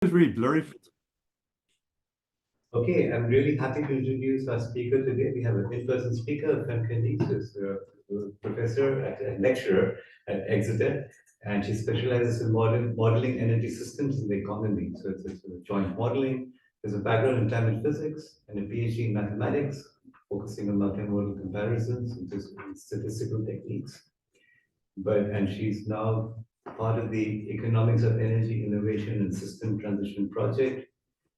was really blurry. Okay, I'm really happy to introduce our speaker today. We have an in-person speaker, Cascade, who's a professor, lecturer at Exeter, and she specializes in modeling energy systems in the economy. So it's a joint modeling. There's a background in time and physics and a PhD in mathematics, focusing on multimodal comparisons and statistical techniques. And she's now part of the Economics of Energy Innovation and System Transition Project,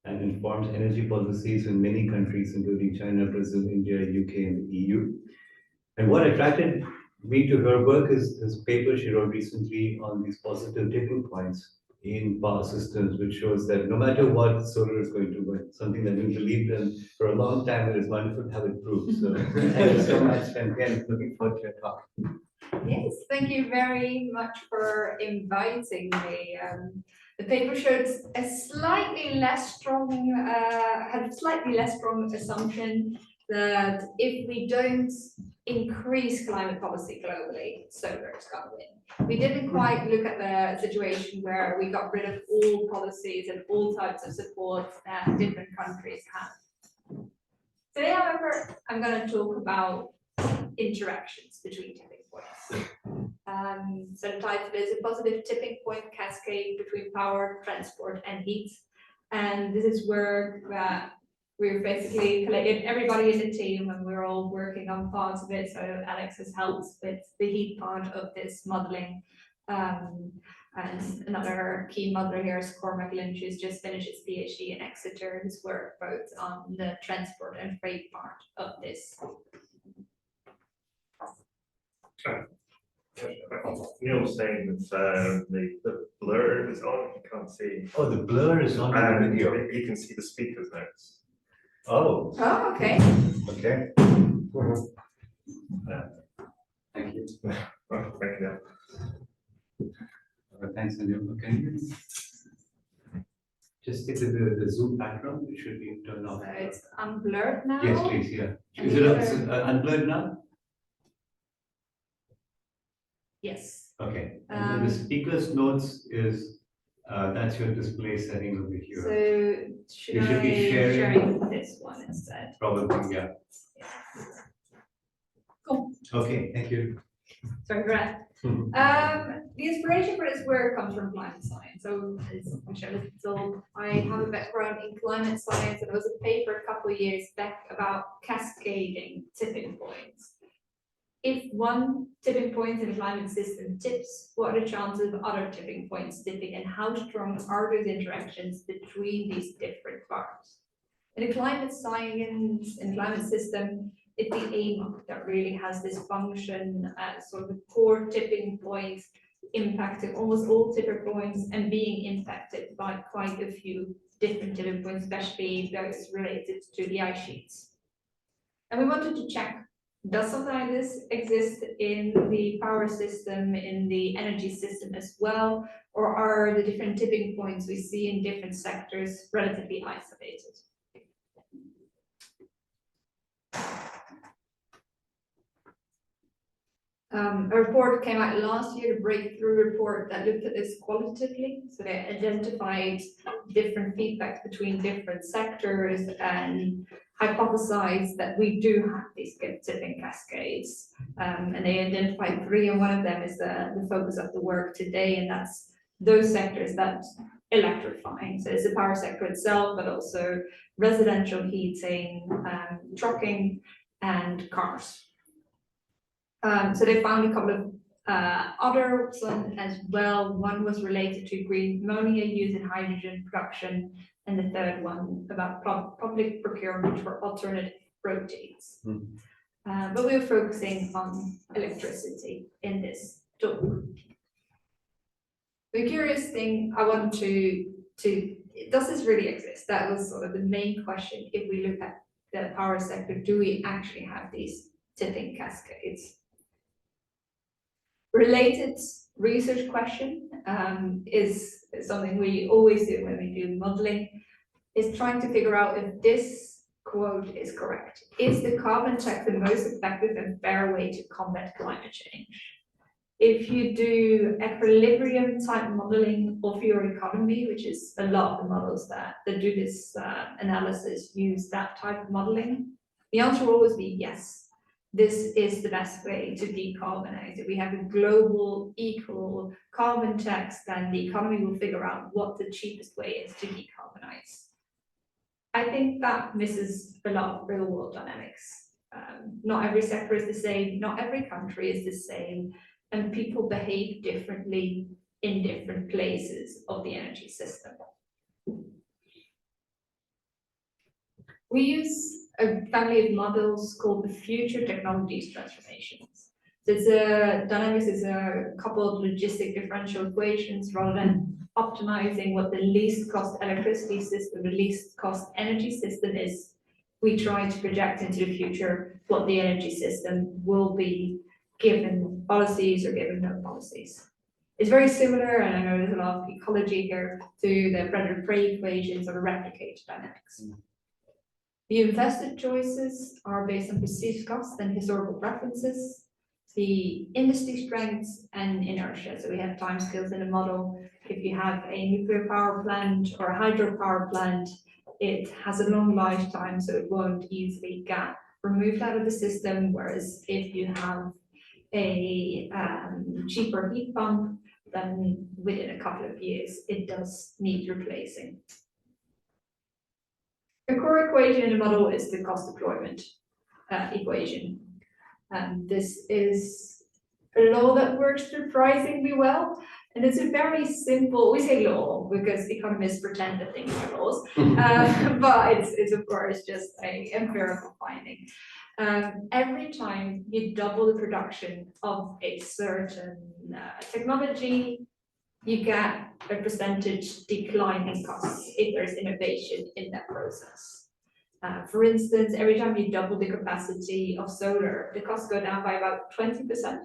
and informs energy policies in many countries, including China, Brazil, India, UK, and the EU. And what attracted me to her work is this paper she wrote recently on these positive tipping points in power systems, which shows that no matter what, solar is going to win, something that we believed in for a long time, and it's wonderful to have it proved. So thank you so much, and again, looking forward to your talk. Yes, thank you very much for inviting me. The paper showed a slightly less strong, had a slightly less strong assumption that if we don't increase climate policy globally, solar is going to win. We didn't quite look at the situation where we got rid of all policies and all types of support that different countries have. Today, however, I'm going to talk about interactions between tipping points. So the title is a positive tipping point cascade between power, transport, and heat. And this is where we're basically collected everybody in the team, and we're all working on parts of it. So Alex has helped with the heat part of this modeling. And another key modeler here is Cormac Lynch, who's just finished his PhD in Exeter, who's worked both on the transport and freight part of this. Neil's saying that the blur is on, you can't see. Oh, the blur is on the video. You can see the speakers notes. Oh. Oh, okay. Okay. Thank you. Well, thank you. Thanks, Anil. Can you just stick to the Zoom background? It should be turned off. So it's unblurred now. Yes, please. Yeah. And Is it unblurred now? Yes. Okay. And then the speaker's notes is that's your display setting over here. So should I be sharing this one instead? Probably, yeah. Cool. Okay, thank you. Sorry for that. The inspiration for this work comes from climate science. So as Michelle told, I have a background in climate science, and there was a paper a couple of years back about cascading tipping points. If one tipping point in a climate system tips, what are the chances of other tipping points tipping, and how strong are those interactions between these different parts? In a climate science and climate system, it's the AMOC that really has this function as sort of a core tipping point, impacting almost all tipping points and being impacted by quite a few different tipping points, especially those related to the ice sheets. And we wanted to check, does something like this exist in the power system, in the energy system as well, or are the different tipping points we see in different sectors relatively isolated? A report came out last year, the breakthrough report, that looked at this qualitatively. So they identified different feedbacks between different sectors and hypothesized that we do have these tipping cascades. And they identified three, and one of them is the focus of the work today, and that's those sectors that electrifying. So it's the power sector itself, but also residential heating, trucking, and cars. So they found a couple of others as well. One was related to green ammonia used in hydrogen production, and the third one about public procurement for alternative proteins. But we were focusing on electricity in this talk. The curious thing I wanted to does this really exist? That was sort of the main question. If we look at the power sector, do we actually have these tipping cascades? Related research question is something we always do when we do modeling, is trying to figure out if this quote is correct. Is the carbon tax the most effective and fair way to combat climate change? If you do equilibrium type modeling of your economy, which is a lot of the models that do this analysis use that type of modeling, the answer will always be yes. This is the best way to decarbonize. If we have a global equal carbon tax, then the economy will figure out what the cheapest way is to decarbonize. I think that misses a lot of real world dynamics. Not every sector is the same, not every country is the same, and people behave differently in different places of the energy system. We use a family of models called the future technologies transformations. So dynamics is a couple of logistic differential equations rather than optimizing what the least cost electricity system, the least cost energy system is. We try to project into the future what the energy system will be given policies or given no policies. It's very similar, and I know there's a lot of ecology here, to the predator-prey equations or the replicator dynamics. The invested choices are based on perceived cost and historical preferences, the industry strengths and inertia. So we have timescales in the model. If you have a nuclear power plant or a hydropower plant, it has a long lifetime, so it won't easily get removed out of the system. Whereas if you have a cheaper heat pump, then within a couple of years, it does need replacing. A core equation in the model is the cost deployment equation. This is a law that works surprisingly well. And it's a very simple, we say law because economists pretend that things are laws, but it's of course just a empirical finding. Every time you double the production of a certain technology, you get a percentage decline in costs if there's innovation in that process. For instance, every time you double the capacity of solar, the costs go down by about 20%.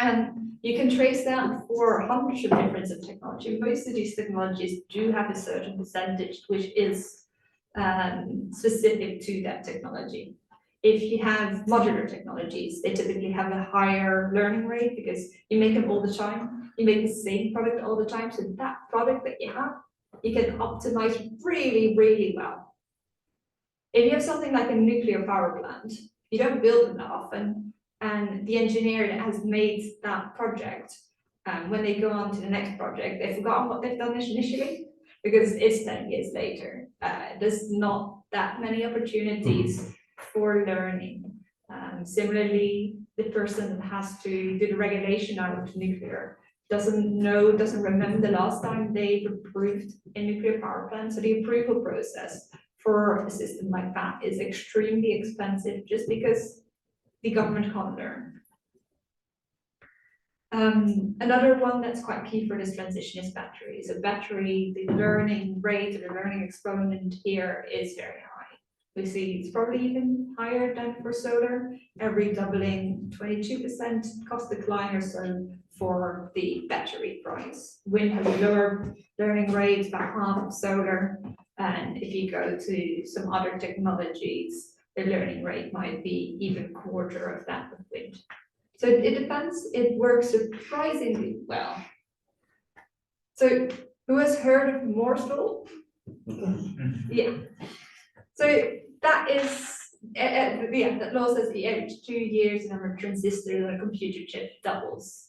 And you can trace that for hundreds of different technology. Most of these technologies do have a certain percentage which is specific to that technology. If you have modular technologies, they typically have a higher learning rate because you make them all the time. You make the same product all the time. So that product that you have, you can optimize really, really well. If you have something like a nuclear power plant, you don't build them that often. And the engineer that has made that project, when they go on to the next project, they've forgotten what they've done initially because it's 10 years later. There's not that many opportunities for learning. Similarly, the person that has to do the regulation out of nuclear doesn't remember the last time they've approved a nuclear power plant. So the approval process for a system like that is extremely expensive just because the government can't learn. Another one that's quite key for this transition is batteries. So battery, the learning rate or the learning exponent here is very high. We see it's probably even higher than for solar, every doubling 22% cost decline or so for the battery price. Wind has a lower learning rate, about half of solar. And if you go to some other technologies, the learning rate might be even quarter of that of wind. So it depends, it works surprisingly well. So who has heard of Moore's law? Yeah. So that is, that law says that every 2 years the number of transistors on a computer chip doubles.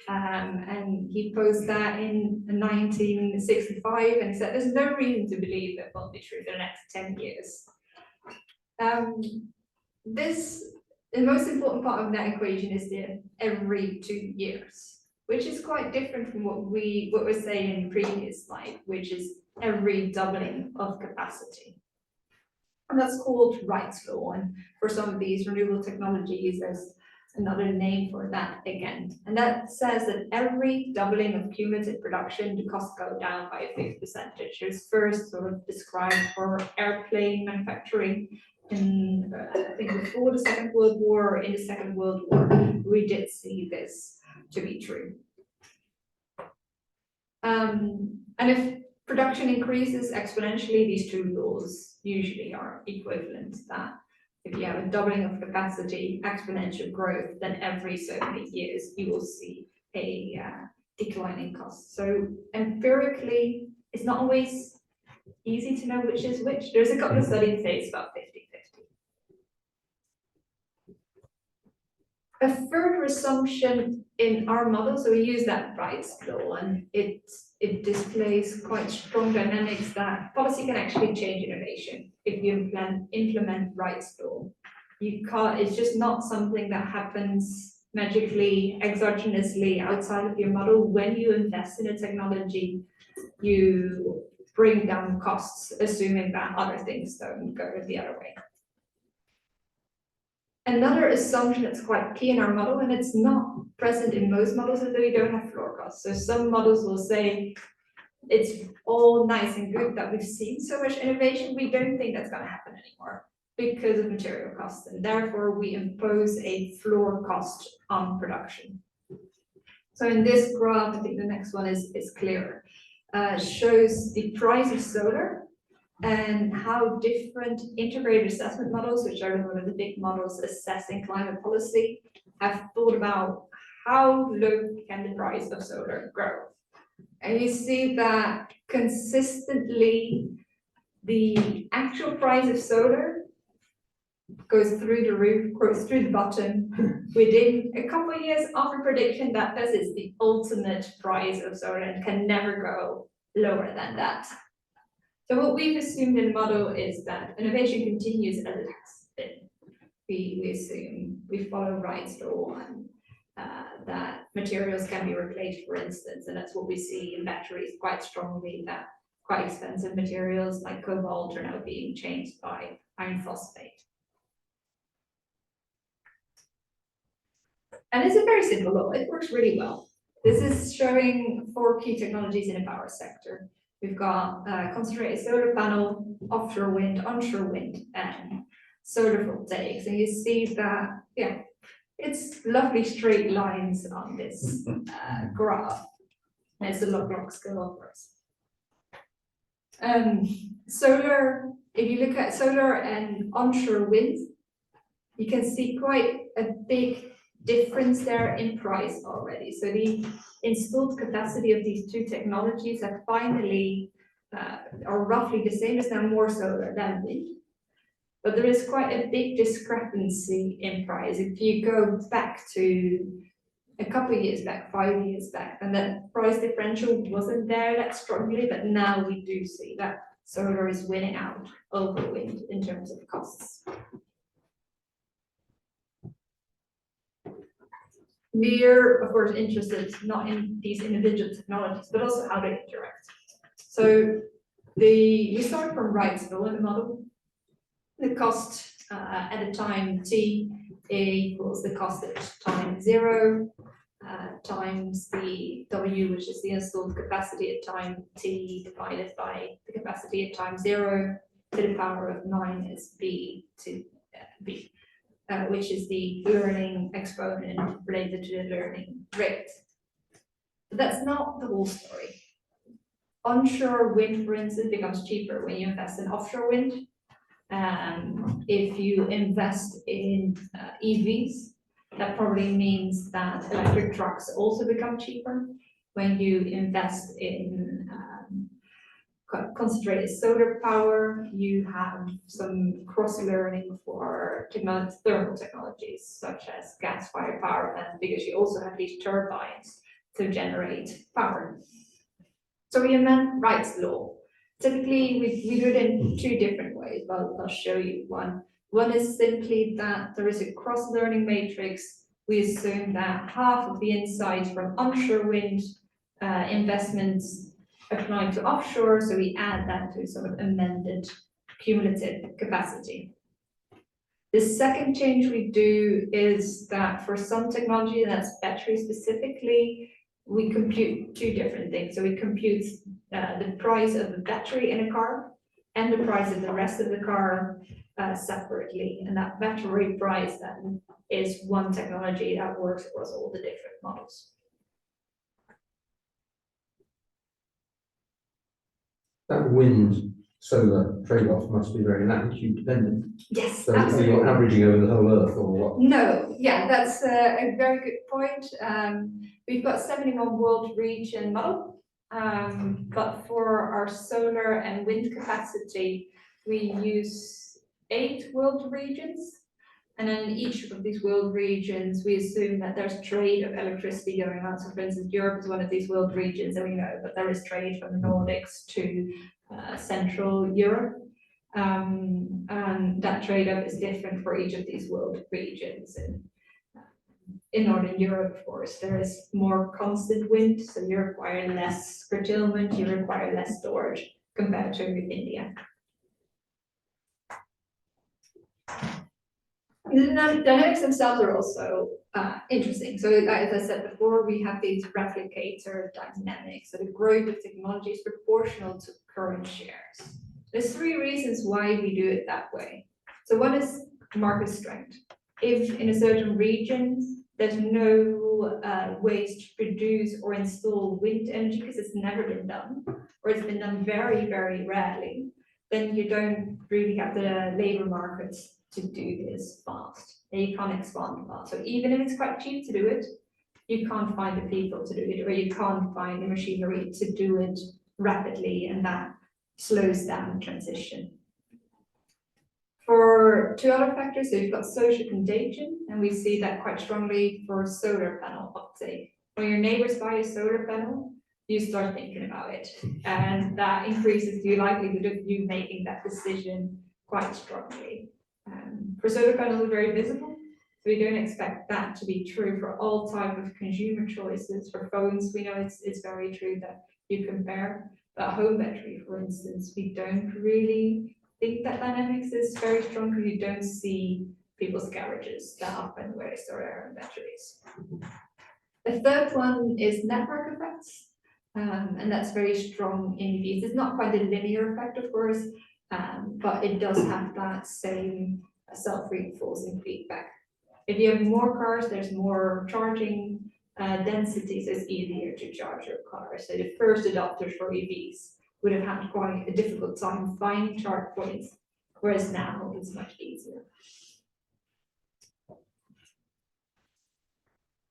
And he posed that in 1965 and he said there's no reason to believe that won't be true for the next 10 years. The most important part of that equation is the every 2 years, which is quite different from what we're saying in the previous slide, which is every doubling of capacity. And that's called Wright's law. And for some of these renewable technologies, there's another name for that again. And that says that every doubling of cumulative production, the costs go down by a fixed percentage. It was first sort of described for airplane manufacturing in, I think before the Second World War, in the Second World War, we did see this to be true. And if production increases exponentially, these two laws usually are equivalent to that. if you have a doubling of capacity, exponential growth, then every so many years you will see a decline in costs. So empirically, it's not always easy to know which is which. There's a couple of studies that say it's about 50-50. A further assumption in our model, so we use that Wright's law, and it displays quite strong dynamics that policy can actually change innovation if you implement Wright's law. You can't, it's just not something that happens magically, exogenously outside of your model. When you invest in a technology, you bring down costs, assuming that other things don't go the other way. Another assumption that's quite key in our model, and it's not present in most models, is that we don't have floor costs. So some models will say it's all nice and good that we've seen so much innovation. We don't think that's going to happen anymore because of material costs, and therefore we impose a floor cost on production. So in this graph, I think the next one is clearer, shows the price of solar and how different integrated assessment models, which are one of the big models assessing climate policy, have thought about how low can the price of solar grow. And you see that consistently the actual price of solar goes through the roof, goes through the bottom within a couple of years after prediction that this is the ultimate price of solar and can never go lower than that. So what we've assumed in the model is that innovation continues as it has been. We assume we follow Wright's law and that materials can be replaced, for instance, and that's what we see in batteries quite strongly, that quite expensive materials like cobalt are now being changed by iron phosphate. And it's a very simple law, it works really well. This is showing 4 key technologies in the power sector. We've got concentrated solar panel, offshore wind, onshore wind, and solar voltaics. And you see that, yeah, it's lovely straight lines on this graph. And it's a log scale, of course. Solar, if you look at solar and onshore wind, you can see quite a big difference there in price already. So the installed capacity of these two technologies have finally are roughly the same. As now more solar than wind, but there is quite a big discrepancy in price. If you go back to a couple of years back, 5 years back, and that price differential wasn't there that strongly, but now we do see that solar is winning out over wind in terms of costs. We're, of course, interested not in these individual technologies, but also how they interact. So we start from Wright's law in the model. The cost at a time t equals the cost at time 0 times the W, which is the installed capacity at time t divided by the capacity at time 0 to the power of 9 is b to b. Which is the learning exponent related to the learning rate. But that's not the whole story. Onshore wind, for instance, becomes cheaper when you invest in offshore wind. If you invest in EVs, that probably means that electric trucks also become cheaper. When you invest in concentrated solar power, you have some cross-learning for thermal technologies, such as gas-fired power plant, because you also have these turbines to generate power. So we amend Wright's law. Typically, we do it in 2 different ways, but I'll show you one. One is simply that there is a cross-learning matrix. We assume that half of the insights from onshore wind investments apply to offshore, so we add that to sort of amended cumulative capacity. The second change we do is that for some technology, that's battery specifically, we compute 2 different things. So we compute the price of the battery in a car and the price of the rest of the car separately. And that battery price then is one technology that works across all the different models. That wind solar trade-off must be very latitude dependent. Yes, So are absolutely. you averaging over the whole Earth or what? No, yeah, that's a very good point. We've got 71 world region model, but for our solar and wind capacity, we use 8 world regions. And then in each of these world regions, we assume that there's trade of electricity going on. So for instance, Europe is one of these world regions, and we know that there is trade from the Nordics to Central Europe. And that trade-off is different for each of these world regions. And in Northern Europe, of course, there is more constant wind, so you require less curtailment, you require less storage compared to India. The dynamics themselves are also interesting. So as I said before, we have these replicator dynamics. So the growth of technology is proportional to current shares. There's 3 reasons why we do it that way. So one is market strength. If in a certain region, there's no ways to produce or install wind energy because it's never been done, or it's been done very, very rarely, then you don't really have the labor markets to do this fast. And you can't expand fast. So even if it's quite cheap to do it, you can't find the people to do it, or you can't find the machinery to do it rapidly, and that slows down transition. For 2 other factors, so you've got social contagion, and we see that quite strongly for solar panel uptake. When your neighbors buy a solar panel, you start thinking about it, and that increases the likelihood of you making that decision quite strongly. For solar panels, it's very visible, so we don't expect that to be true for all type of consumer choices. For phones, we know it's very true that you compare. But home battery, for instance, we don't really think that dynamics is very strong because you don't see people's garages that often where they store their own batteries. The third one is network effects, and that's very strong in EVs. It's not quite a linear effect, of course, but it does have that same self-reinforcing feedback. If you have more cars, there's more charging density, so it's easier to charge your car. So the first adopters for EVs would have had quite a difficult time finding charge points, whereas now it's much easier.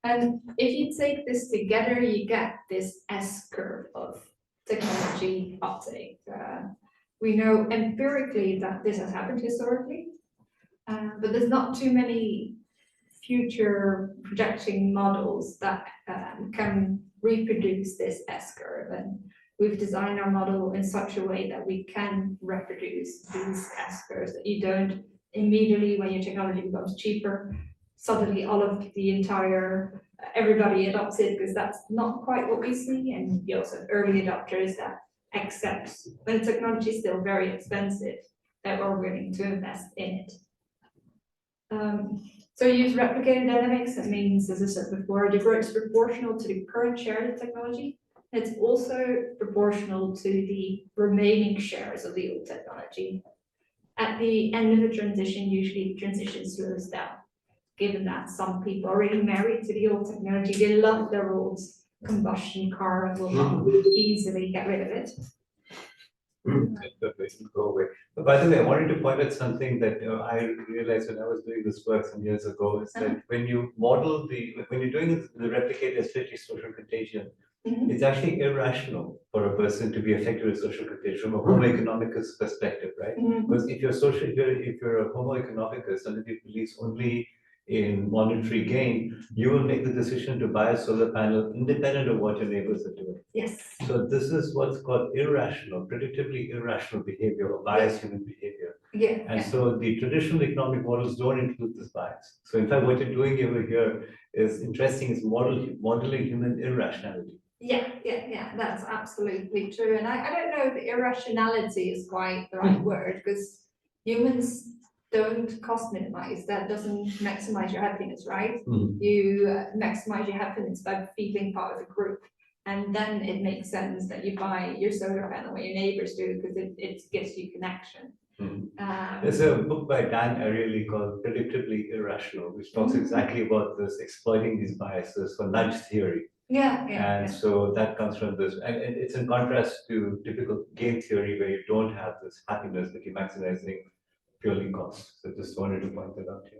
And if you take this together, you get this S-curve of technology uptake. We know empirically that this has happened historically, but there's not too many future projecting models that can reproduce this S-curve. And we've designed our model in such a way that we can reproduce these S-curves, that you don't immediately, when your technology becomes cheaper, suddenly all of the entire, everybody adopts it, because that's not quite what we see. And you also have early adopters that accept, when the technology is still very expensive, that we're willing to invest in it. So you use replicator dynamics. That means, as I said before, the growth is proportional to the current share of the technology. It's also proportional to the remaining shares of the old technology. At the end of the transition, usually the transition slows down, given that some people are already married to the old technology. They love their old combustion car and will not easily get rid of it. Go away. But by the way, I wanted to point out something that I realized when I was doing this work some years ago, is that when you model when you're doing the replicator, especially social contagion, it's actually irrational for a person to be affected with social contagion from a homo economicus perspective, right? Because if you're a homo economicus, somebody who believes only in monetary gain, you will make the decision to buy a solar panel independent of what your neighbors are doing. Yes. So this is what's called irrational, predictably irrational behavior or biased human behavior. Yeah. And so the traditional economic models don't include this bias. So in fact, what you're doing over here is interesting, is modeling human irrationality. Yeah, that's absolutely true. And I don't know if irrationality is quite the right word, because humans don't cost minimize. That doesn't maximize your happiness, right? You maximize your happiness by feeling part of a group. And then it makes sense that you buy your solar panel when your neighbors do, because it gives you connection. There's a book by Dan Ariely called Predictably Irrational, which talks exactly about this, exploiting these biases for nudge theory. Yeah, And so that comes from this, and it's in contrast to typical game theory where you don't have this happiness that you're maximizing fueling costs. So just wanted to point that out here.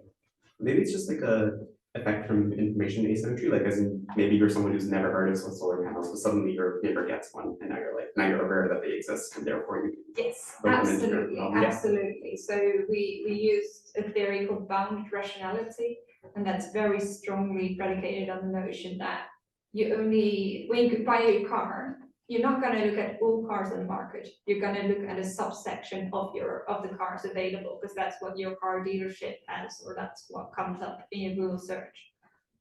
Maybe it's just like a effect from information asymmetry, like as in maybe you're someone who's never heard of solar panels, but suddenly your neighbor gets one, and now you're aware that they exist, and therefore you can. yes, Put them into your absolutely, problem. absolutely. So we used a theory called bound rationality, and that's very strongly predicated on the notion that you only, when you buy a car, you're not going to look at all cars on the market. You're going to look at a subsection of the cars available, because that's what your car dealership has, or that's what comes up in your Google search.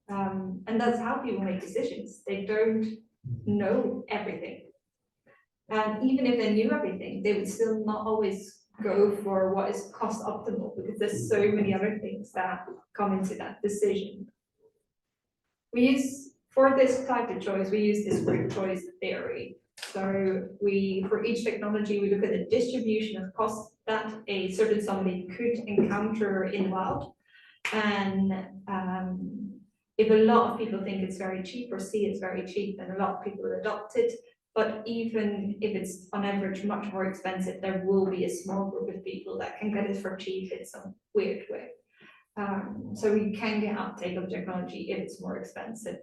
And that's how people make decisions. They don't know everything. And even if they knew everything, they would still not always go for what is cost optimal, because there's so many other things that come into that decision. For this type of choice, we use disparate choice theory. So for each technology, we look at the distribution of costs that a certain somebody could encounter in the wild. And if a lot of people think it's very cheap or see it's very cheap, then a lot of people will adopt it. But even if it's on average much more expensive, there will be a small group of people that can get it for cheap in some weird way. So we can get uptake of technology if it's more expensive.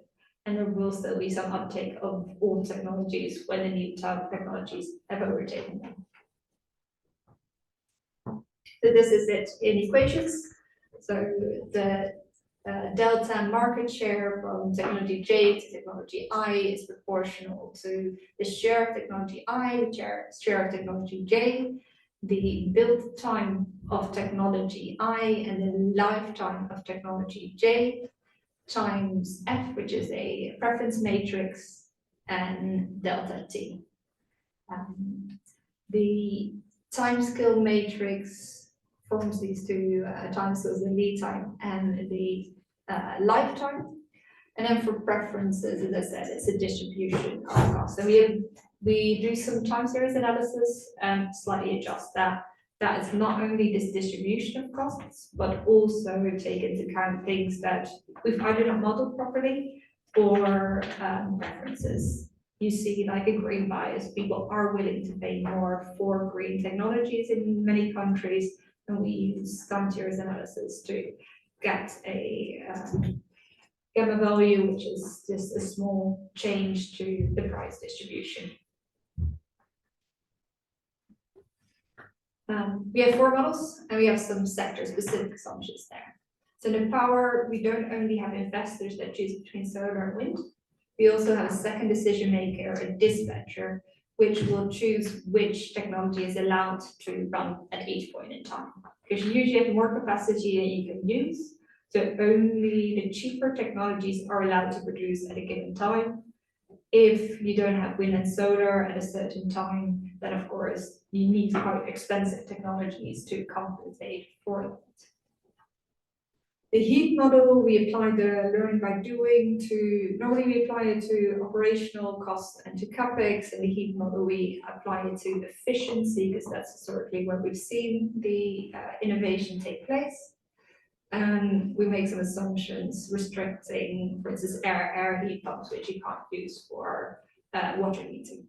And there will still be some uptake of old technologies when the new type of technologies have overtaken them. So this is it in equations. So the delta market share from technology J to technology I is proportional to the share of technology I, the share of technology J, the build time of technology I, and the lifetime of technology J, times F, which is a preference matrix, and delta T. The time scale matrix forms these two time scales, the lead time and the lifetime. And then for preferences, as I said, it's a distribution of costs. And we do some time series analysis and slightly adjust that. That is not only this distribution of costs, but also take into account things that we've either not modeled properly or preferences. You see, like a green bias, people are willing to pay more for green technologies in many countries, and we use time series analysis to get a gamma value, which is just a small change to the price distribution. We have 4 models, and we have some sector-specific assumptions there. So in the power, we don't only have investors that choose between solar and wind. We also have a second decision maker, a dispatcher, which will choose which technology is allowed to run at each point in time. Because you usually have more capacity than you can use, so only the cheaper technologies are allowed to produce at a given time. If you don't have wind and solar at a certain time, then of course you need quite expensive technologies to compensate for that. The heat model, we apply the learning by doing to, normally we apply it to operational costs and to CapEx, and the heat model we apply it to efficiency, because that's historically where we've seen the innovation take place. And we make some assumptions restricting, for instance, air heat pumps, which you can't use for water heating.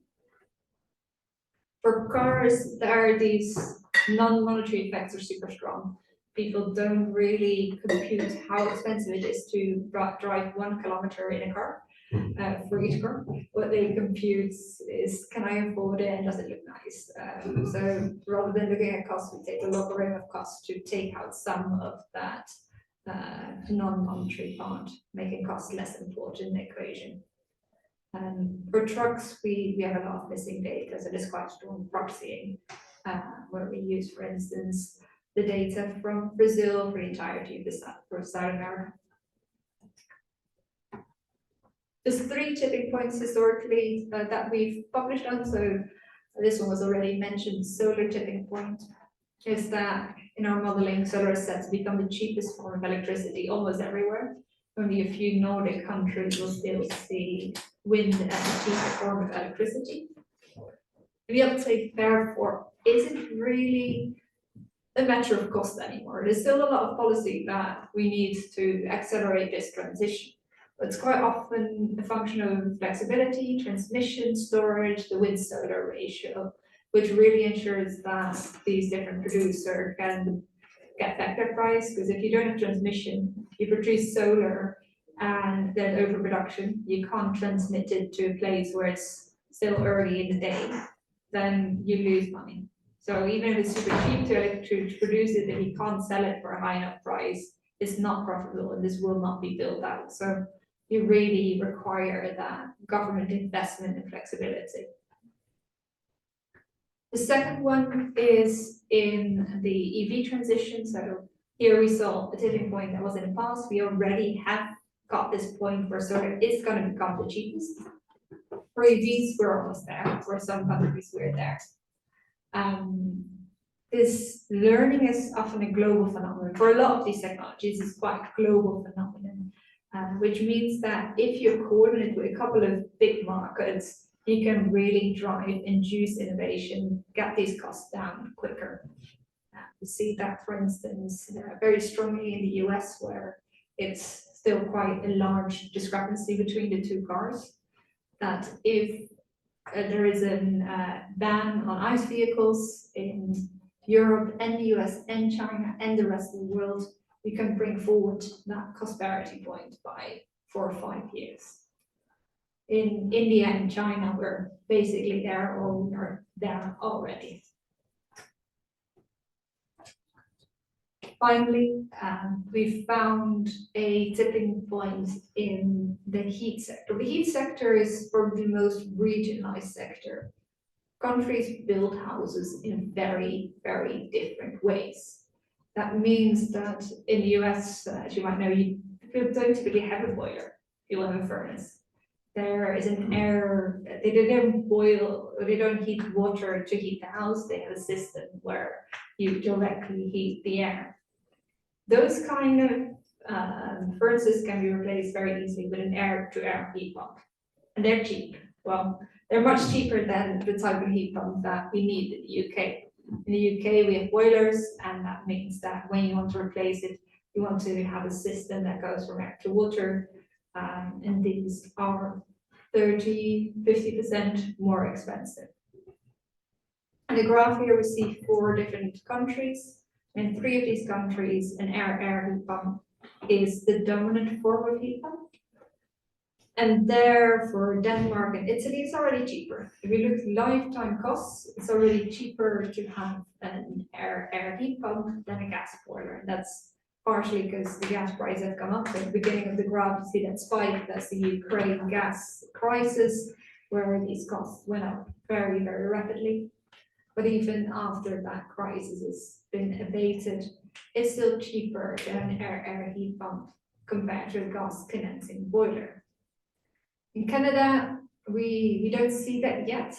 For cars, there are these non-monetary effects are super strong. People don't really compute how expensive it is to drive 1 kilometer in a car for each car. What they compute is, can I afford it and does it look nice? So rather than looking at costs, we take the logarithm of cost to take out some of that non-monetary part, making costs less important in the equation. For trucks, we have a lot of missing data, so there's quite strong proxying, where we use, for instance, the data from Brazil for the entirety of the South America. There's 3 tipping points historically that we've published on. So this one was already mentioned. Solar tipping point is that in our modeling, solar is set to become the cheapest form of electricity almost everywhere. Only a few Nordic countries will still see wind as a cheaper form of electricity. The uptake, therefore, isn't really a matter of cost anymore. There's still a lot of policy that we need to accelerate this transition. It's quite often a function of flexibility, transmission, storage, the wind-solar ratio, which really ensures that these different producers can get back their price, because if you don't have transmission, you produce solar and there's overproduction, you can't transmit it to a place where it's still early in the day, then you lose money. So even if it's super cheap to produce it, if you can't sell it for a high enough price, it's not profitable and this will not be built out. So you really require that government investment and flexibility. The second one is in the EV transition. So here we saw a tipping point that was in the past. We already have got this point where solar is going to become the cheapest. For EVs, we're almost there. For some countries, we're there. This learning is often a global phenomenon. For a lot of these technologies, it's quite a global phenomenon, which means that if you're coordinated with a couple of big markets, you can really drive induced innovation, get these costs down quicker. We see that, for instance, very strongly in the US, where it's still quite a large discrepancy between the two cars, that if there is a ban on ICE vehicles in Europe and the US and China and the rest of the world, we can bring forward that cost parity point by 4 or 5 years. In India and China, we're basically there, or we are there already. Finally, we found a tipping point in the heat sector. The heat sector is probably the most regionalized sector. Countries build houses in very, very different ways. That means that in the US, as you might know, you don't typically have a boiler, you have a furnace. There is an air, they don't boil, or they don't heat water to heat the house, they have a system where you directly heat the air. Those kind of furnaces can be replaced very easily with an air-to-air heat pump, and they're cheap. Well, they're much cheaper than the type of heat pump that we need in the UK. In the UK, we have boilers, and that means that when you want to replace it, you want to have a system that goes from air to water, and these are 30–50% more expensive. In the graph here, we see 4 different countries. In 3 of these countries, an air-air heat pump is the dominant form of heat pump. And there, for Denmark and Italy, it's already cheaper. If we look at lifetime costs, it's already cheaper to have an air heat pump than a gas boiler. And that's partially because the gas prices have gone up. At the beginning of the graph, you see that spike, that's the Ukraine gas crisis, where these costs went up very, very rapidly. But even after that crisis has been abated, it's still cheaper than an air heat pump compared to a gas condensing boiler. In Canada, we don't see that yet.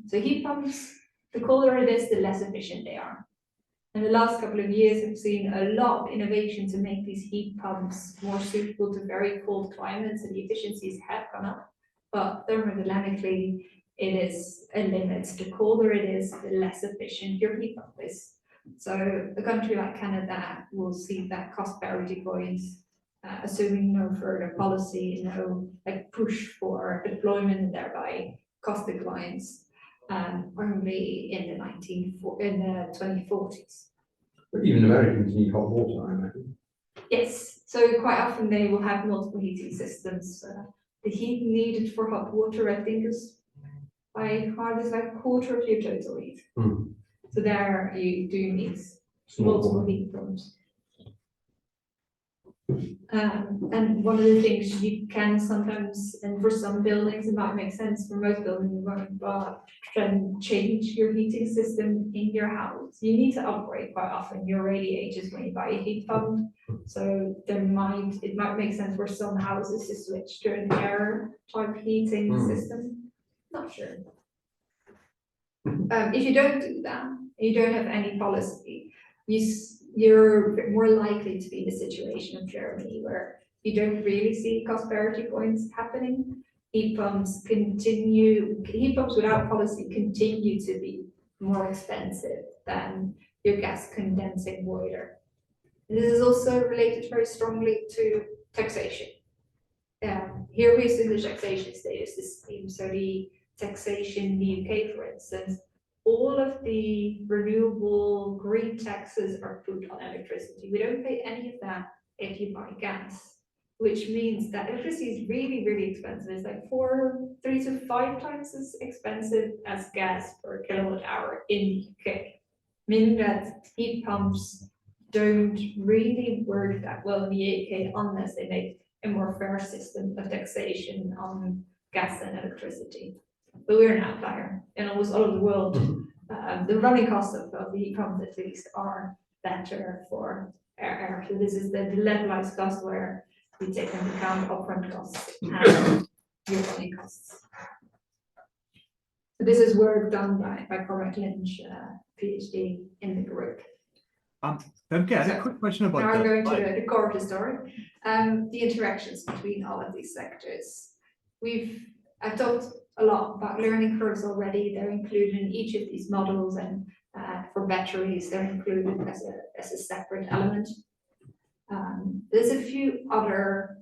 So heat pumps, the colder it is, the less efficient they are. In the last couple of years, we've seen a lot of innovation to make these heat pumps more suitable to very cold climates, and the efficiencies have gone up. But thermodynamically, it is a limit. The colder it is, the less efficient your heat pump is. So a country like Canada will see that cost parity point, assuming no further policy, no push for deployment and thereby cost declines, only in the 2040s. But even Americans need hot water, I imagine. Yes, so quite often they will have multiple heating systems. The heat needed for hot water, I think, is by far is like a quarter of your total heat. So there you do need multiple heat pumps. And one of the things you can sometimes, and for some buildings it might make sense, for most buildings but try and change your heating system in your house. You need to upgrade quite often your radiators when you buy a heat pump. So it might make sense for some houses to switch to an air type heating system. Not sure. If you don't do that, you don't have any policy, you're more likely to be in the situation of Germany, where you don't really see cost parity points happening. Heat pumps without policy continue to be more expensive than your gas condensing boiler. This is also related very strongly to taxation. here we assume the taxation status is the same. So the taxation in the UK, for instance, all of the renewable green taxes are put on electricity. We don't pay any of that if you buy gas, which means that electricity is really, really expensive. It's like 3 to 5 times as expensive as gas per kilowatt hour in the UK, meaning that heat pumps don't really work that well in the UK unless they make a more fair system of taxation on gas and electricity. But we're an outlier in almost all of the world. The running costs of the heat pumps at least are better for air. So this is the levelized cost where we take into account upfront costs and your running costs. So this is work done by Cormac Lynch, PhD in the group. Okay, I had a quick question about Now I'm going the, to the core of the story, the interactions between all of these sectors. I've talked a lot about learning curves already. They're included in each of these models, and for batteries, they're included as a separate element. There's a few other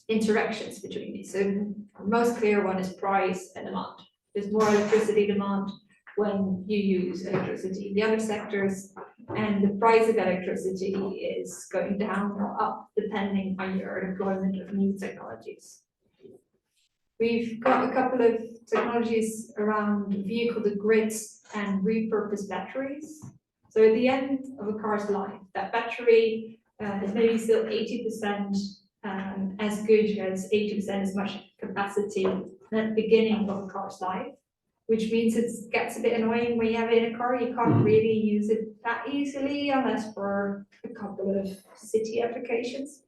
interactions between these. So the most clear one is price and demand. There's more electricity demand when you use electricity in the other sectors, and the price of electricity is going down or up depending on your deployment of new technologies. We've got a couple of technologies around vehicle to grid and repurposed batteries. So at the end of a car's life, that battery is maybe still 80% as good as 80% as much capacity at the beginning of a car's life, which means it gets a bit annoying when you have it in a car. You can't really use it that easily unless for a couple of city applications.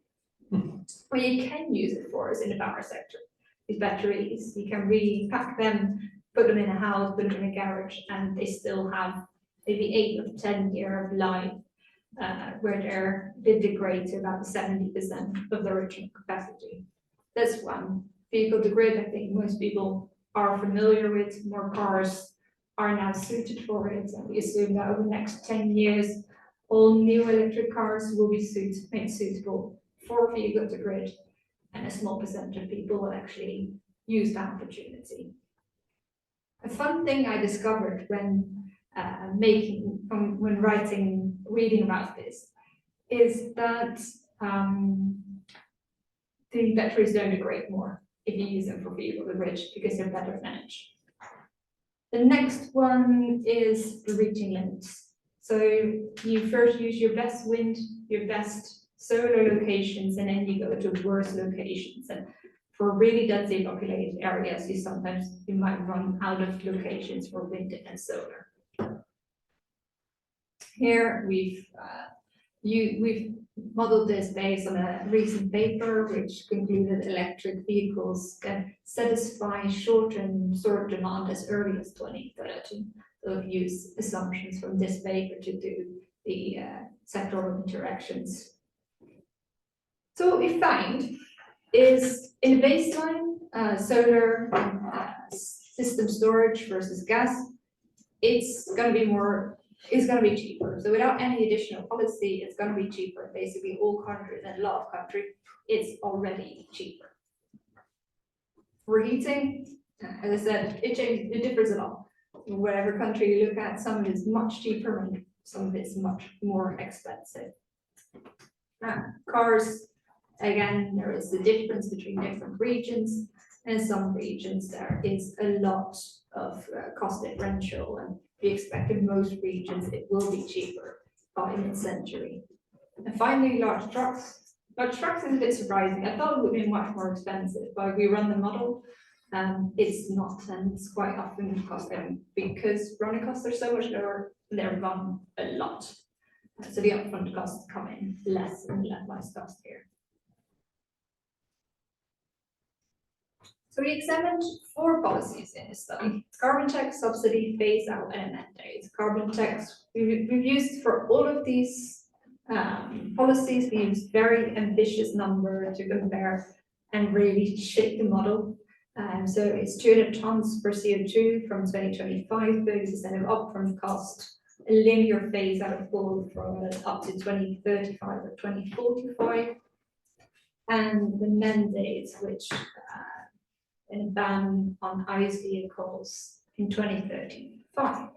What you can use it for is in the power sector. These batteries, you can repack them, put them in a house, put them in a garage, and they still have maybe 8 or 10 years of life, where they degrade to about 70% of their original capacity. That's one. Vehicle to grid, I think most people are familiar with. More cars are now suited for it, and we assume that over the next 10 years, all new electric cars will be made suitable for vehicle to grid, and a small percentage of people will actually use that opportunity. A fun thing I discovered when reading about this, is that the batteries don't degrade more if you use them for vehicle to grid because they're better managed. The next one is the reaching limits. So you first use your best wind, your best solar locations, and then you go to worse locations. And for really densely populated areas, you might run out of locations for wind and solar. Here we've modeled this based on a recent paper which concluded electric vehicles can satisfy short-term storage demand as early as 2030. So we've used assumptions from this paper to do the sectoral interactions. So what we find is in the baseline solar system storage versus gas, it's going to be cheaper. So without any additional policy, it's going to be cheaper. Basically, all countries and a lot of countries, it's already cheaper. For heating, as I said, it differs a lot. In whatever country you look at, some of it's much cheaper and some of it's much more expensive. Cars, again, there is a difference between different regions. And in some regions, there is a lot of cost differential, and we expect in most regions it will be cheaper by mid-century. And finally, large trucks. Large trucks is a bit surprising. I thought it would be much more expensive, but we run the model. It's not, and it's quite often cost them because running costs are so much lower, they're run a lot. So the upfront costs come in less and less cost here. So we examined 4 policies in this study: carbon tax, subsidy, phase out, and mandate. Carbon tax, we've used for all of these policies, we used very ambitious number to compare and really shape the model. So it's 200 tons per CO2 from 2025, 30% of upfront cost, a linear phase out of coal from up to 2035 or 2045. and the mandates, which in a ban on ICE vehicles in 2035.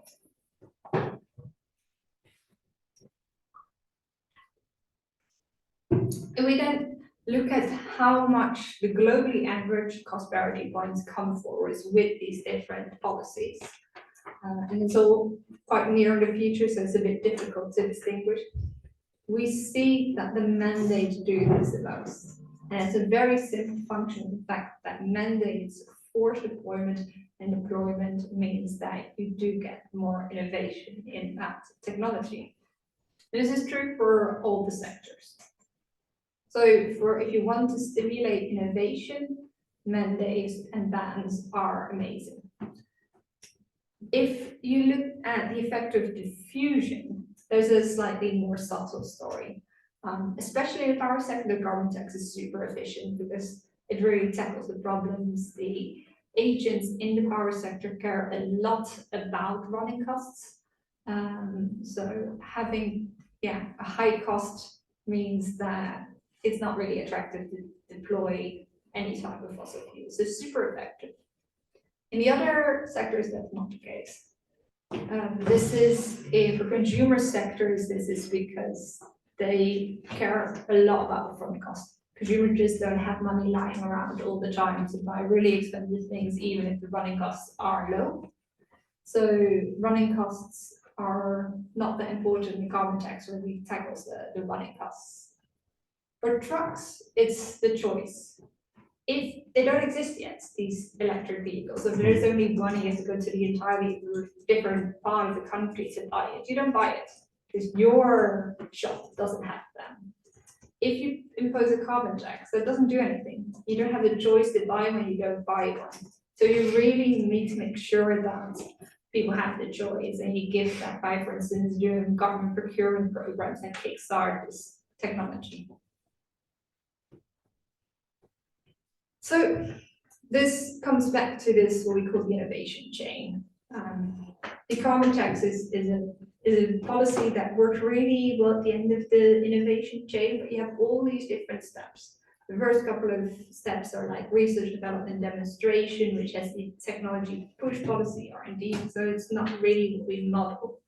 If we then look at how much the globally average cost parity points come forward with these different policies, and it's all quite near the future, so it's a bit difficult to distinguish. We see that the mandate do this the most. And it's a very simple function of the fact that mandates force deployment, and deployment means that you do get more innovation in that technology. This is true for all the sectors. So if you want to stimulate innovation, mandates and bans are amazing. If you look at the effect of diffusion, there's a slightly more subtle story. Especially in the power sector, the carbon tax is super efficient because it really tackles the problems. The agents in the power sector care a lot about running costs. So having a high cost means that it's not really attractive to deploy any type of fossil fuel. So super effective. In the other sectors, that's not the case. This is for consumer sectors, this is because they care a lot about upfront cost. Consumers just don't have money lying around all the time to buy really expensive things, even if the running costs are low. So running costs are not that important in carbon tax really tackles the running costs. For trucks, it's the choice. If they don't exist yet, these electric vehicles, so there's only one, you have to go to the entirely different part of the country to buy it. You don't buy it because your shop doesn't have them. If you impose a carbon tax, that doesn't do anything. You don't have the choice to buy when you don't buy one. So you really need to make sure that people have the choice, and you give that by, for instance, doing government procurement programs that kickstart this technology. So this comes back to this, what we call the innovation chain. The carbon tax is a policy that works really well at the end of the innovation chain, but you have all these different steps. The first couple of steps are like research, development, demonstration, which has the technology push policy, R&D, so it's not really what we model.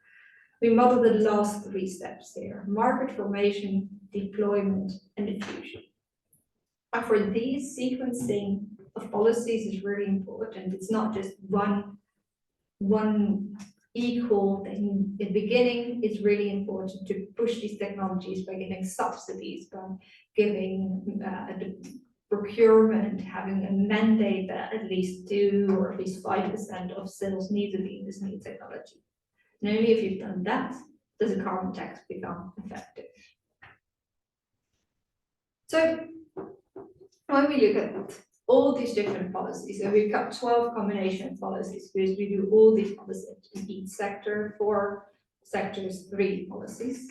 We model the last three steps here: market formation, deployment, and diffusion. And for these, sequencing of policies is really important. It's not just one equal thing. In the beginning, it's really important to push these technologies by giving subsidies, by giving the procurement, having a mandate that at least 2 or at least 5% of sales need to be in this new technology. And only if you've done that does a carbon tax become effective. So when we look at all these different policies, so we've got 12 combination policies because we do all these policies in each sector. For sectors, 3 policies.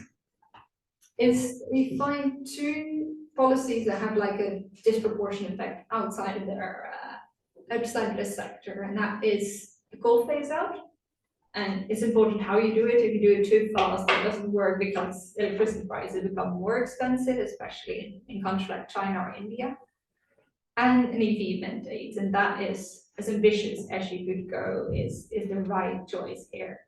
We find 2 policies that have like a disproportionate effect outside of their outside of the sector, and that is the coal phase out. And it's important how you do it. If you do it too fast, it doesn't work because electricity prices become more expensive, especially in countries like China or India. And an EV mandate, and that is as ambitious as you could go, is the right choice here.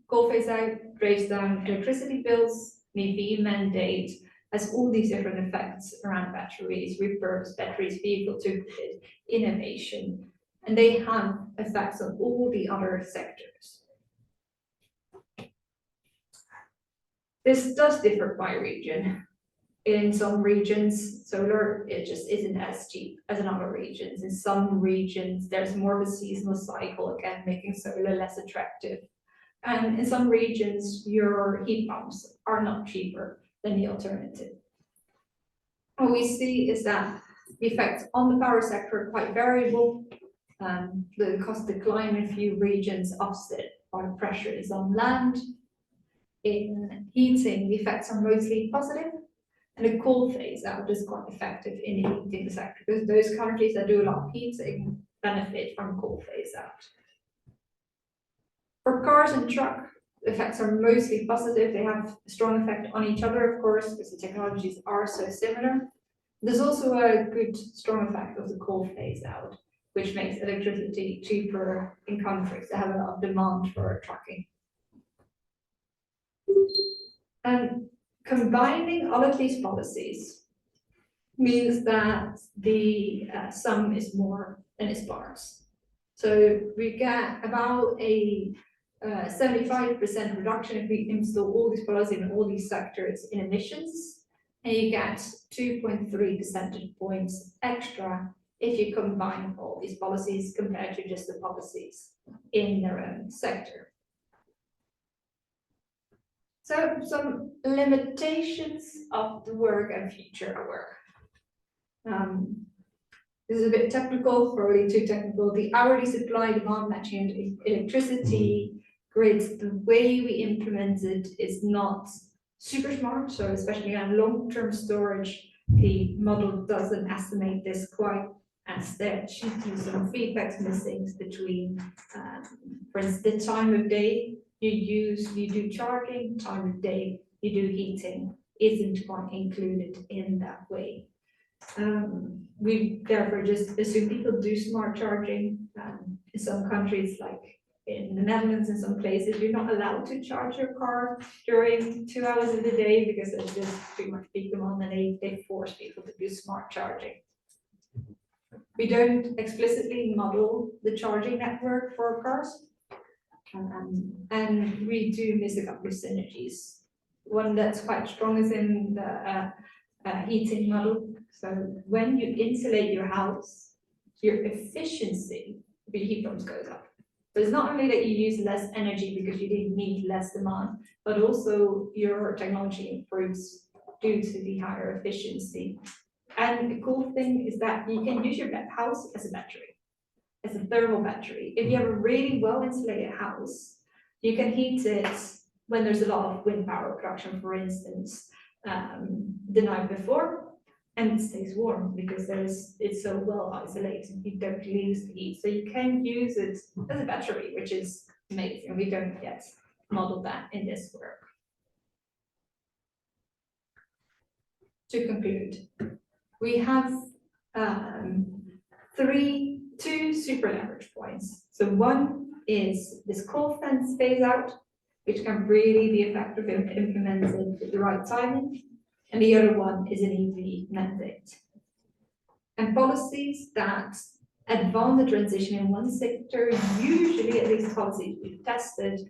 Coal phase out drives down electricity bills. An EV mandate has all these different effects around batteries, repurposed batteries, vehicle to grid, innovation, and they have effects on all the other sectors. This does differ by region. In some regions, solar, it just isn't as cheap as in other regions. In some regions, there's more of a seasonal cycle, again, making solar less attractive. And in some regions, your heat pumps are not cheaper than the alternative. What we see is that the effects on the power sector are quite variable. The cost decline in a few regions offset by the pressures on land. In heating, the effects are mostly positive. And the coal phase out is quite effective in the heating sector because those countries that do a lot of heating benefit from coal phase out. For cars and truck, the effects are mostly positive. They have a strong effect on each other, of course, because the technologies are so similar. There's also a good strong effect of the coal phase out, which makes electricity cheaper in countries that have a lot of demand for trucking. And combining all of these policies means that the sum is more than its parts. So we get about a 75% reduction if we install all these policies in all these sectors in emissions, and you get 2.3 percentage points extra if you combine all these policies compared to just the policies in their own sector. So some limitations of the work and future of work. This is a bit technical, probably too technical. The hourly supply demand matching electricity grids, the way we implement it is not super smart. So especially on long-term storage, the model doesn't estimate this quite as there should be some feedbacks missing between, for instance, the time of day you do charging, time of day you do heating isn't quite included in that way. We therefore just assume people do smart charging. In some countries, like in the Netherlands, in some places, you're not allowed to charge your car during 2 hours of the day because there's just too much peak demand, and they force people to do smart charging. We don't explicitly model the charging network for cars, and we do miss a couple of synergies. One that's quite strong is in the heating model. So when you insulate your house, your efficiency of your heat pumps goes up. So it's not only that you use less energy because you need less demand, but also your technology improves due to the higher efficiency. And the cool thing is that you can use your house as a battery, as a thermal battery. If you have a really well insulated house, you can heat it when there's a lot of wind power production, for instance, the night before, and it stays warm because it's so well isolated, you don't lose the heat. So you can use it as a battery, which is amazing. We don't yet model that in this work. To conclude, we have two super leverage points. So one is this coal fence phase out, which can really be effective if implemented at the right timing. And the other one is an EV mandate. And policies that advance the transition in one sector, usually, at least policies we've tested,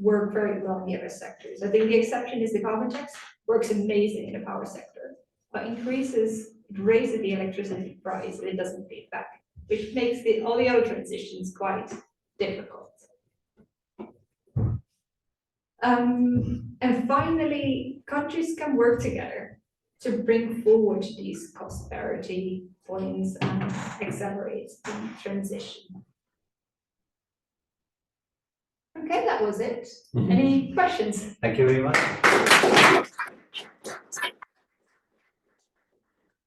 work very well in the other sectors. I think the exception is the carbon tax, works amazing in the power sector, but raises the electricity price, and it doesn't feed back, which makes all the other transitions quite difficult. And finally, countries can work together to bring forward these cost parity points and accelerate the transition. Okay, that was it. Any questions? Thank you very much.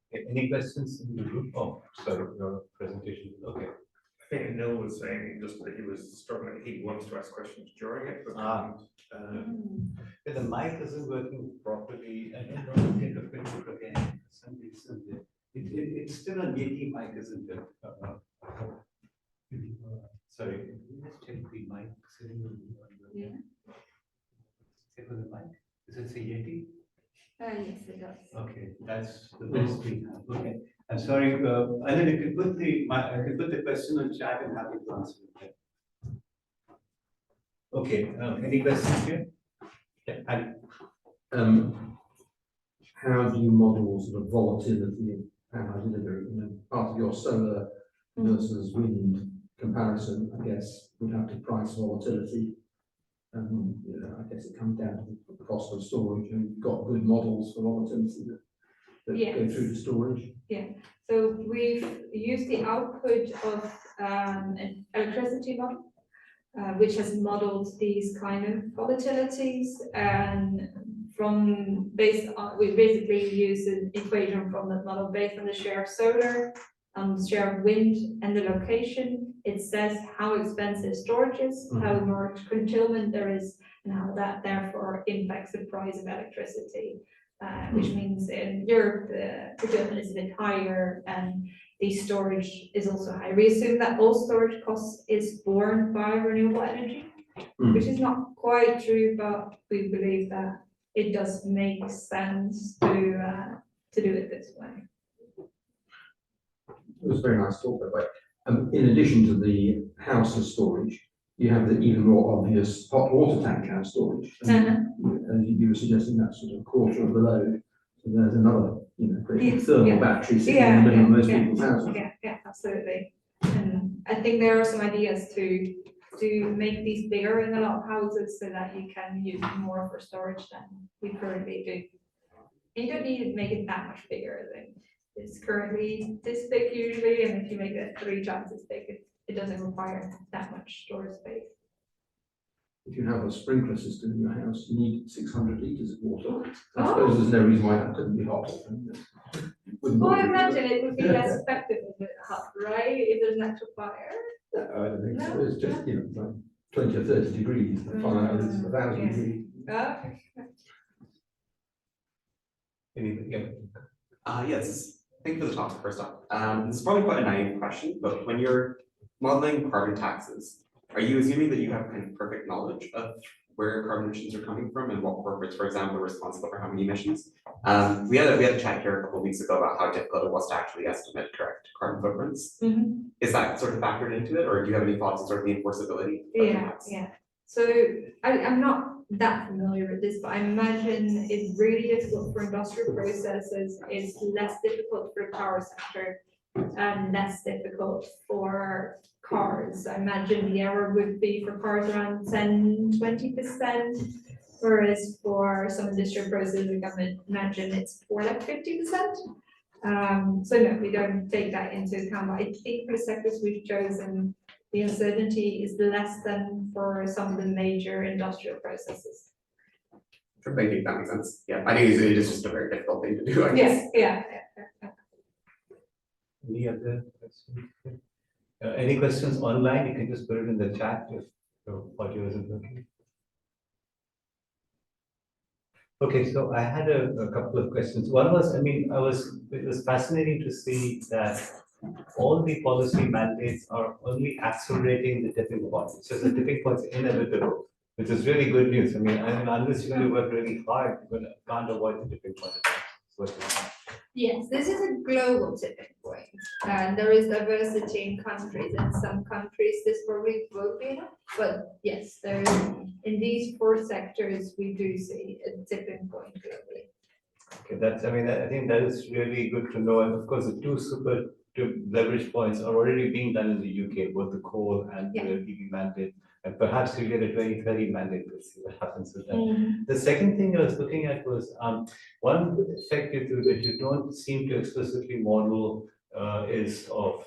Okay, any questions in the group? Oh, sorry, your presentation. Okay. I think Neil was saying just that he was struggling, he wants to ask questions during it, but The mic isn't working properly. I don't know, take a picture again. For some reason, it's still a Yeti mic, isn't it? Sorry, let's check the mic. Yeah. Check on the mic. Does it say Yeti? Yes, it does. Okay, that's the best we have. Okay, I'm sorry. I think you could put the question on chat and happy to answer it. Okay, any questions here? Yeah, Ali. How do you model sort of volatility of power delivery? Part of your solar versus wind comparison, I guess, would have to price volatility. I guess it comes down to the cost of storage, and you've got good models for volatility that go through the storage. Yeah, so we've used the output of an electricity model, which has modeled these kind of volatilities, and we basically use an equation from that model based on the share of solar, share of wind, and the location. It says how expensive storage is, how much curtailment there is, and how that therefore impacts the price of electricity. which means in Europe, the procurement is a bit higher and the storage is also high. We assume that all storage costs is borne by renewable energy, which is not quite true, but we believe that it does make sense to do it this way. It was a very nice talk, by the way. In addition to the house and storage, you have the even more obvious hot water tank house storage. And you were suggesting that's sort of a quarter of the load. So there's another, great thermal battery sitting in the middle of most people's houses. Yeah, absolutely. And I think there are some ideas to make these bigger in a lot of houses so that you can use more for storage than we currently do. And you don't need to make it that much bigger than it's currently this big usually, and if you make it 3 times as big, it doesn't require that much storage space. If you have a sprinkler system in your house, you need 600 litres of water. I Oh. suppose there's no reason why that couldn't be hot. Well, I imagine it would be less effective if it's hot, right? If there's an actual fire. I don't think so. It's just, like 20 or 30 degrees. The fire is 1,000 Yeah. degrees. Yes, thank you for the talk, first off. This is probably quite a naive question, but when you're modeling carbon taxes, are you assuming that you have kind of perfect knowledge of where carbon emissions are coming from and what corporates, for example, are responsible for how many emissions? We had a chat here a couple of weeks ago about how difficult it was to actually estimate correct carbon footprints. Is that sort of factored into it, or do you have any thoughts on sort of the enforceability? Yeah. So I'm not that familiar with this, but I imagine it's really difficult for industrial processes. It's less difficult for the power sector and less difficult for cars. I imagine the error would be for cars around 10–20%, whereas for some industrial processes, I imagine it's more like 50%. So no, we don't take that into account. But I think for the sectors we've chosen, the uncertainty is less than for some of the major industrial processes. I think that makes sense. Yeah, I think it is just a very difficult thing to do, I guess. Yeah. Any other questions? Any questions online? You can just put it in the chat if your audio isn't working. Okay, so I had a couple of questions. One was, it was fascinating to see that all the policy mandates are only accelerating the tipping point. So the tipping point's inevitable, which is really good news. Unless you're going to work really hard, you can't avoid the tipping point. Yes, this is a global tipping point, and there is diversity in countries. In some countries, this probably won't be enough, but yes, there is. In these 4 sectors, we do see a tipping point globally. Okay, I think that is really good to know. And of course, the two leverage points are already being done in the UK, both the coal and the EV mandate. And perhaps we get a 2030 mandate. We'll see what happens with that. The second thing I was looking at was one effect that you don't seem to explicitly model is of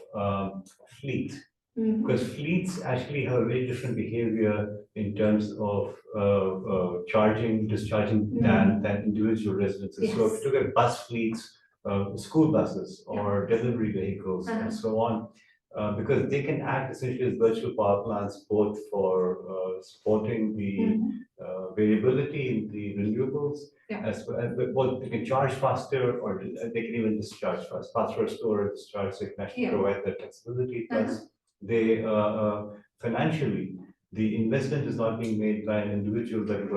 fleet. Because fleets actually have a very different behavior in terms of discharging than individual residences. So if you look at bus fleets, school buses or delivery vehicles and so on, because they can act essentially as virtual power plants, both for supporting the variability in the renewables, as well as both they can charge faster, or they can even discharge faster store or discharge, so you can actually provide that flexibility. Plus, they financially, the investment is not being made by an individual, but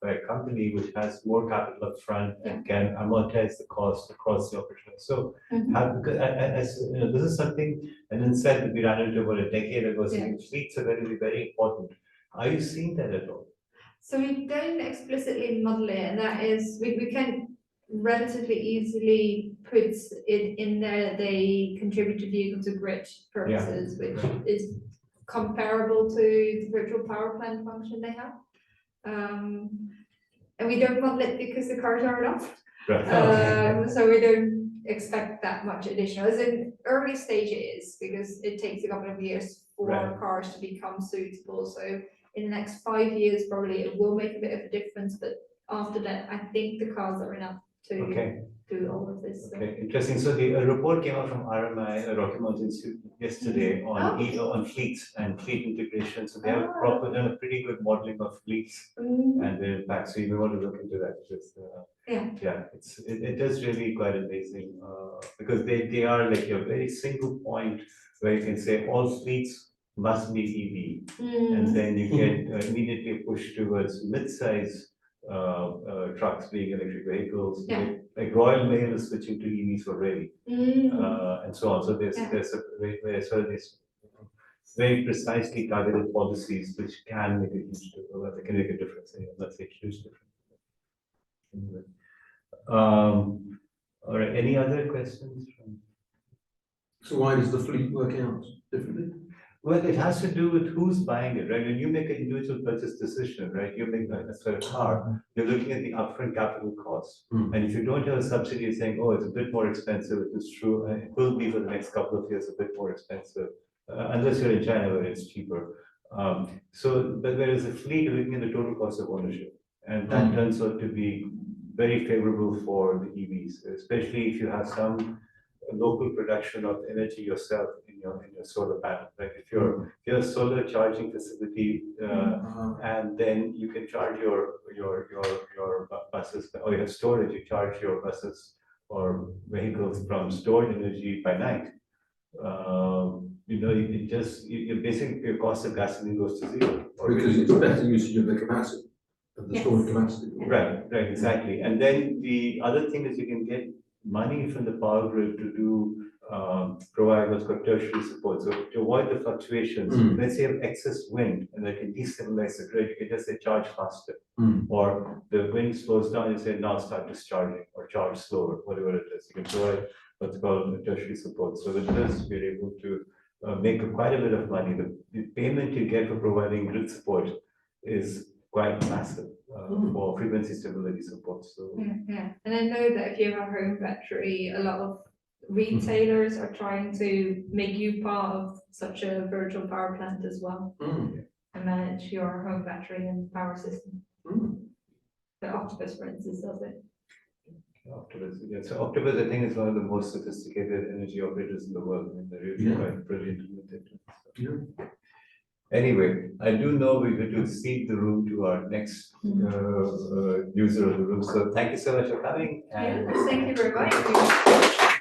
by a company which has more capital up front and can amortize the cost across the operation. So, this is something, an insight that we ran into about a decade ago, saying fleets are going to be very important. Are you seeing that at all? So we don't explicitly model it, and that is, we can relatively easily put it in there that they contribute to vehicle to grid purposes, which is comparable to the virtual power plant function they have. And we don't model it because the cars are enough. So we don't expect that much additional. As in early stage it is, because it takes a couple of years for cars to become suitable. So in the next 5 years, probably it will make a bit of a difference, but after that, I think the cars are enough to Okay, do all of this. So. okay, interesting. So a report came out from RMI, Rocky Mountain Institute, yesterday on fleets and fleet integration. So they have done a pretty good modeling of fleets and their impact. So you may want to look into that. Just, yeah, it is really quite amazing because they are like a very single point where you can say all fleets must be EV, and then you get immediately pushed towards mid-size trucks being electric vehicles. Like Royal Mail is switching to EVs already, and so on. So there's this very precisely targeted policies which can make a huge difference. They can make a difference. Let's say huge difference. Anyway. All right. Any other questions? So why does the fleet work out differently? Well, it has to do with who's buying it, right? When you make an individual purchase decision, right, you make a car, you're looking at the upfront capital cost. And if you don't have a subsidy, you're saying, oh, it's a bit more expensive, it is true, and it will be for the next couple of years a bit more expensive, unless you're in China where it's cheaper. But whereas a fleet, you're looking at the total cost of ownership, and that turns out to be very favorable for the EVs, especially if you have some local production of energy yourself in your solar panel, right? If you're a solar charging facility, and then you can charge your buses, or you have storage, you charge your buses or vehicles from stored energy by night. You basically your cost of gasoline goes to zero. Because it's better usage of the capacity, of the stored capacity. Right, exactly. And then the other thing is you can get money from the power grid to do provide what's called tertiary support. So to avoid the fluctuations, let's say you have excess wind and they can destabilize the grid, you can just say charge faster. Or the wind slows down, you say now start discharging or charge slower, whatever it is. You can provide what's called tertiary support. So with this, we're able to make quite a bit of money. The payment you get for providing grid support is quite massive for frequency stability support. So and I know that if you have a home battery, a lot of retailers are trying to make you part of such a virtual power plant as well and manage your home battery and power system. The Octopus, for instance, does it. Octopus, yeah. So Octopus, I think, is one of the most sophisticated energy operators in the world. I mean, they're really quite brilliant with it. Anyway, I do know we're going to cede the room to our next user of the room. So thank you so much for coming. And thank you for inviting me.